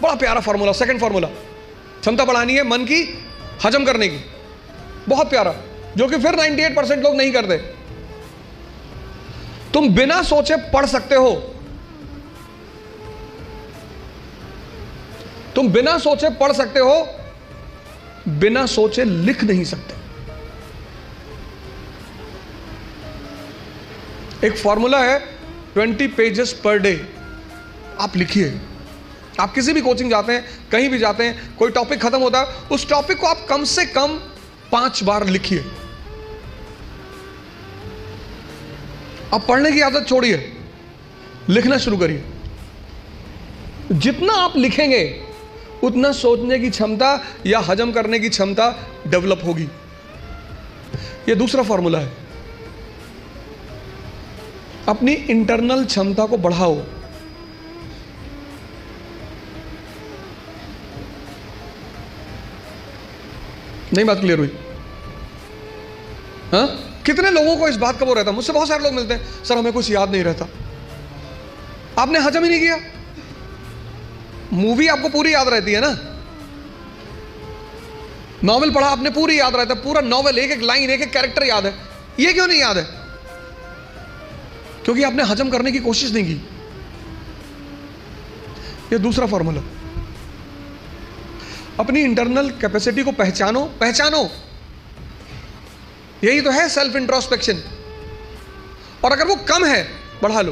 बड़ा प्यारा formula, second formula, क्षमता बढ़ानी है मन की हजम करने की, बहुत प्यारा, जो कि फिर 98% लोग नहीं करते। तुम बिना सोचे पढ़ सकते हो, तुम बिना सोचे पढ़ सकते हो, बिना सोचे लिख नहीं सकते। एक फॉर्मूला है 20 पेजेस पर डे, आप लिखिए। आप किसी भी कोचिंग जाते हैं, कहीं भी जाते हैं, कोई टॉपिक खत्म होता है, उस टॉपिक को आप कम से कम 5 बार लिखिए। अब पढ़ने की आदत छोड़िए, लिखना शुरू करिए। जितना आप लिखेंगे उतना सोचने की क्षमता या हजम करने की क्षमता डेवलप होगी। यह दूसरा फॉर्मूला है। अपनी इंटरनल क्षमता को बढ़ाओ। नहीं बात क्लियर हुई? हाँ, कितने लोगों को इस बात का वो रहता, मुझसे बहुत सारे लोग मिलते हैं, सर हमें कुछ याद नहीं रहता। आपने हजम ही नहीं किया। मूवी आपको पूरी याद रहती है ना, नॉवेल पढ़ा आपने पूरी याद रहता है, पूरा नॉवेल, एक एक लाइन, एक एक कैरेक्टर याद है। ये क्यों नहीं याद है? क्योंकि आपने हजम करने की कोशिश नहीं की। ये दूसरा फॉर्मूला। अपनी इंटरनल कैपेसिटी को पहचानो, पहचानो। यही तो है सेल्फ इंट्रोस्पेक्शन। और अगर वो कम है, बढ़ा लो।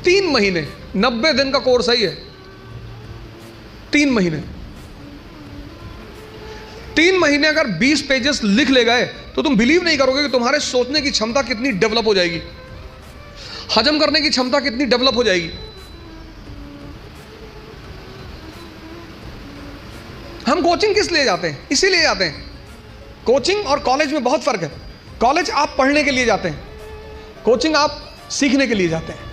3 महीने, 90 दिन का कोर्स है ये। 3 महीने, 3 महीने अगर 20 पेजेस लिख ले गए तो तुम बिलीव नहीं करोगे कि तुम्हारे सोचने की क्षमता कितनी डेवलप हो जाएगी, हजम करने की क्षमता कितनी डेवलप हो जाएगी। हम कोचिंग किस लिए जाते हैं? इसीलिए जाते हैं। कोचिंग और कॉलेज में बहुत फर्क है। कॉलेज आप पढ़ने के लिए जाते हैं, कोचिंग आप सीखने के लिए जाते हैं।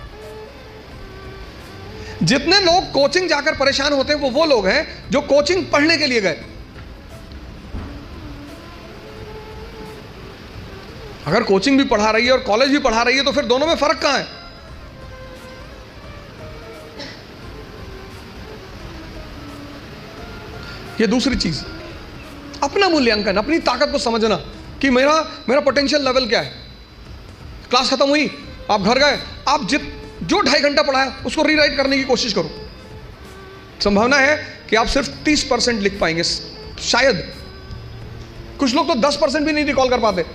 जितने लोग कोचिंग जाकर परेशान होते हैं वो लोग हैं जो कोचिंग पढ़ने के लिए गए। अगर कोचिंग भी पढ़ा रही है और कॉलेज भी पढ़ा रही है तो फिर दोनों में फर्क कहां है? ये दूसरी चीज, अपना मूल्यांकन, अपनी ताकत को समझना कि मेरा पोटेंशियल लेवल क्या है। क्लास खत्म हुई, आप घर गए, आप जो 2.5 घंटा पढ़ाया उसको रीराइट करने की कोशिश करो। संभावना है कि आप सिर्फ 30% लिख पाएंगे, शायद। कुछ लोग तो 10% भी नहीं रिकॉल कर पाते।